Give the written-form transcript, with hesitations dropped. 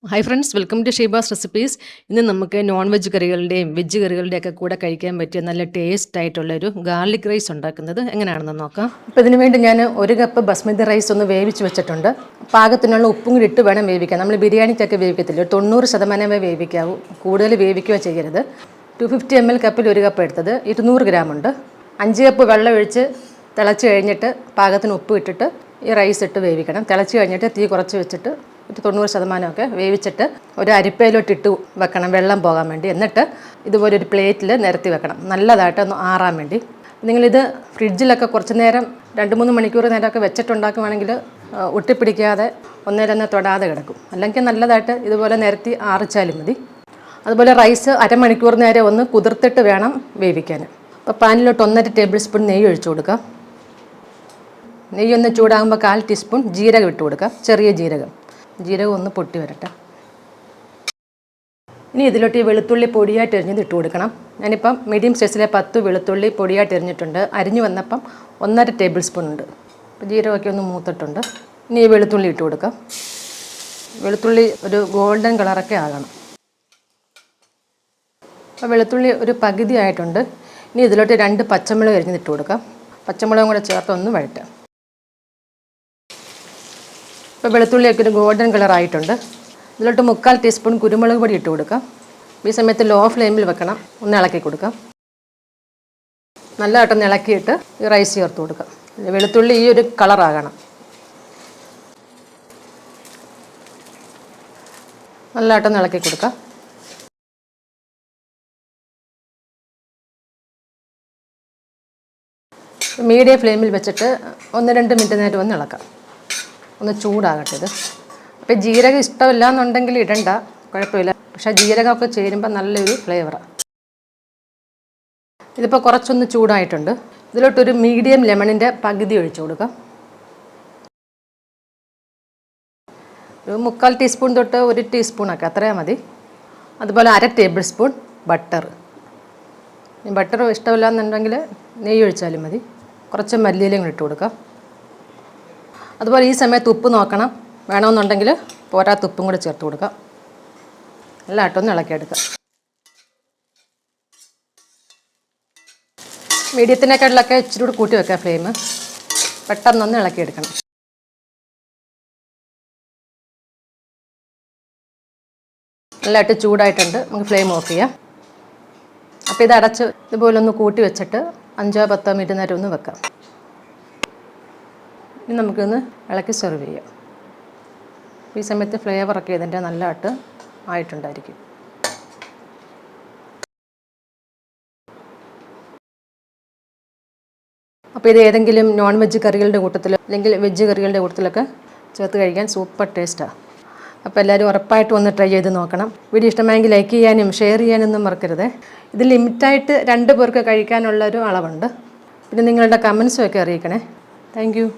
Hi friends, welcome to Sheeba's recipes. ഇന്ന് നമുക്ക് non veg കറികളുടെയും വെജ് കറികളുടെയൊക്കെ കൂടെ കഴിക്കാൻ പറ്റിയ നല്ല ടേസ്റ്റ് ആയിട്ടുള്ളൊരു ഗാർലിക് റൈസ് ഉണ്ടാക്കുന്നത് എങ്ങനെയാണെന്ന് നോക്കാം. അപ്പോൾ ഇതിനു വേണ്ടി ഞാൻ 1 കപ്പ് ബസ്മതി റൈസ് ഒന്ന് വേവിച്ച് വെച്ചിട്ടുണ്ട്. പാകത്തിനുള്ള ഉപ്പും കൂടി ഇട്ട് വേണം വേവിക്കാൻ. നമ്മൾ ബിരിയാണിക്കൊക്കെ വേവിക്കത്തില്ല, 90% വേവിക്കാവൂ, കൂടുതൽ വേവിക്കുകയോ ചെയ്യരുത്. 250 ml കപ്പിൽ 1 കപ്പ് എടുത്തത് 200 ഗ്രാം ഉണ്ട്. 5 കപ്പ് വെള്ളം ഒഴിച്ച് തിളച്ച് കഴിഞ്ഞിട്ട് പാകത്തിന് ഉപ്പ് ഇട്ടിട്ട് ഈ റൈസ് ഇട്ട് വേവിക്കണം. തിളച്ച് കഴിഞ്ഞിട്ട് തീ കുറച്ച് വെച്ചിട്ട് 90% വേവിച്ചിട്ട് ഒരു അരിപ്പയിലോട്ട് ഇട്ട് വെക്കണം, വെള്ളം പോകാൻ വേണ്ടി. എന്നിട്ട് ഇതുപോലെ ഒരു പ്ലേറ്റിൽ നിരത്തി വെക്കണം, നല്ലതായിട്ട് ഒന്ന് ആറാൻ വേണ്ടി. നിങ്ങളിത് ഫ്രിഡ്ജിലൊക്കെ കുറച്ച് നേരം 2-3 മണിക്കൂർ നേരമൊക്കെ വെച്ചിട്ടുണ്ടാക്കുവാണെങ്കിൽ ഒട്ടിപ്പിടിക്കാതെ ഒന്നേരൊന്ന് തൊടാതെ കിടക്കും. അല്ലെങ്കിൽ നല്ലതായിട്ട് ഇതുപോലെ നിരത്തി ആറിച്ചാലും മതി. അതുപോലെ റൈസ് അരമണിക്കൂർ നേരം ഒന്ന് കുതിർത്തിട്ട് വേണം വേവിക്കാൻ. അപ്പോൾ പാനിലോട്ട് 1.5 ടേബിൾ സ്പൂൺ നെയ്യ് ഒഴിച്ചു കൊടുക്കാം. നെയ്യൊന്ന് ചൂടാകുമ്പോൾ 1/4 ടീസ്പൂൺ ജീരകം ഇട്ട് കൊടുക്കാം, ചെറിയ ജീരകം ഒന്ന് പൊട്ടി വരട്ടെ. ഇനി ഇതിലോട്ട് ഈ വെളുത്തുള്ളി പൊടിയായിട്ട് എരിഞ്ഞത് ഇട്ട് കൊടുക്കണം. ഞാനിപ്പം മീഡിയം സൈസിലെ 10 വെളുത്തുള്ളി പൊടിയായിട്ട് എരിഞ്ഞിട്ടുണ്ട്. അരിഞ്ഞു വന്നപ്പം 1.5 ടേബിൾ സ്പൂൺ ഉണ്ട്. അപ്പോൾ ജീരകമൊക്കെ ഒന്ന് മൂത്തിട്ടുണ്ട്. ഇനി ഈ വെളുത്തുള്ളി ഇട്ട് കൊടുക്കാം. വെളുത്തുള്ളി ഒരു ഗോൾഡൻ കളറൊക്കെ ആകണം. അപ്പോൾ വെളുത്തുള്ളി ഒരു പകുതി ആയിട്ടുണ്ട്. ഇനി ഇതിലോട്ട് 2 പച്ചമുളക് എരിഞ്ഞത് ഇട്ട് കൊടുക്കാം. പച്ചമുളകും കൂടെ ചേർത്ത് ഒന്ന് വഴറ്റാം. ഇപ്പോൾ വെളുത്തുള്ളിയൊക്കെ ഒരു ഗോൾഡൻ കളറായിട്ടുണ്ട്. ഇതിലോട്ട് 3/4 ടീസ്പൂൺ കുരുമുളക് പൊടി ഇട്ട് കൊടുക്കാം. ഈ സമയത്ത് ലോ ഫ്ലെയിമിൽ വെക്കണം, ഒന്ന് ഇളക്കി കൊടുക്കാം. നല്ലതായിട്ടൊന്ന് ഇളക്കിയിട്ട് ഈ റൈസ് ചേർത്ത് കൊടുക്കാം. വെളുത്തുള്ളി ഈ ഒരു കളറാകണം. നല്ലതായിട്ടൊന്ന് ഇളക്കി കൊടുക്കാം. മീഡിയം ഫ്ലെയിമിൽ വെച്ചിട്ട് 1-2 മിനിറ്റ് നേരം ഒന്ന് ഇളക്കാം, ഒന്ന് ചൂടാകട്ടെ ഇത്. അപ്പോൾ ജീരകം ഇഷ്ടമില്ല എന്നുണ്ടെങ്കിൽ ഇടണ്ട, കുഴപ്പമില്ല. പക്ഷേ ജീരകമൊക്കെ ചേരുമ്പോൾ നല്ലൊരു ഫ്ലേവറാണ്. ഇതിപ്പോൾ കുറച്ചൊന്ന് ചൂടായിട്ടുണ്ട്. ഇതിലോട്ടൊരു മീഡിയം ലെമണിൻ്റെ പകുതി ഒഴിച്ചു കൊടുക്കാം. ഒരു 3/4 ടീസ്പൂൺ തൊട്ട് 1 ടീസ്പൂണൊക്കെ അത്രയും മതി. അതുപോലെ 1/2 ടേബിൾ സ്പൂൺ ബട്ടർ. ബട്ടർ ഇഷ്ടമില്ല എന്നുണ്ടെങ്കിൽ നെയ്യ് ഒഴിച്ചാലും മതി. കുറച്ച് മല്ലിയിലയും കൂടി ഇട്ട് കൊടുക്കാം. അതുപോലെ ഈ സമയത്ത് ഉപ്പ് നോക്കണം, വേണമെന്നുണ്ടെങ്കിൽ പോരാത്ത ഉപ്പും കൂടെ ചേർത്ത് കൊടുക്കാം. എല്ലായിട്ടൊന്ന് ഇളക്കിയെടുക്കാം. മീഡിയത്തിനേക്കാട്ടിലൊക്കെ ഇച്ചിരി കൂടി കൂട്ടി വെക്കാം ഫ്ലെയിം. പെട്ടെന്നൊന്ന് ഇളക്കിയെടുക്കണം. നല്ലതായിട്ട് ചൂടായിട്ടുണ്ട്, നമുക്ക് ഫ്ലെയിം ഓഫ് ചെയ്യാം. അപ്പോൾ ഇത് അടച്ച് ഇതുപോലെ ഒന്ന് കൂട്ടി വെച്ചിട്ട് 5-10 മിനിറ്റ് നേരം ഒന്ന് വെക്കാം. ഇനി നമുക്കൊന്ന് ഇളക്കി സെർവ് ചെയ്യാം. ഈ സമയത്ത് ഫ്ലേവറൊക്കെ ഇതിൻ്റെ നല്ലതായിട്ട് ആയിട്ടുണ്ടായിരിക്കും. അപ്പോൾ ഇത് ഏതെങ്കിലും നോൺ വെജ് കറികളുടെ കൂട്ടത്തിൽ അല്ലെങ്കിൽ വെജ് കറികളുടെ കൂട്ടത്തിലൊക്കെ ചേർത്ത് കഴിക്കാൻ സൂപ്പർ ടേസ്റ്റാണ്. അപ്പോൾ എല്ലാവരും ഉറപ്പായിട്ട് ഒന്ന് ട്രൈ ചെയ്ത് നോക്കണം. വീഡിയോ ഇഷ്ടമായെങ്കിൽ ലൈക്ക് ചെയ്യാനും ഷെയർ ചെയ്യാനൊന്നും മറക്കരുത്. ഇത് ലിമിറ്റായിട്ട് 2 പേർക്ക് കഴിക്കാനുള്ളൊരു അളവുണ്ട്. പിന്നെ നിങ്ങളുടെ കമൻസും ഒക്കെ അറിയിക്കണേ. Thank you.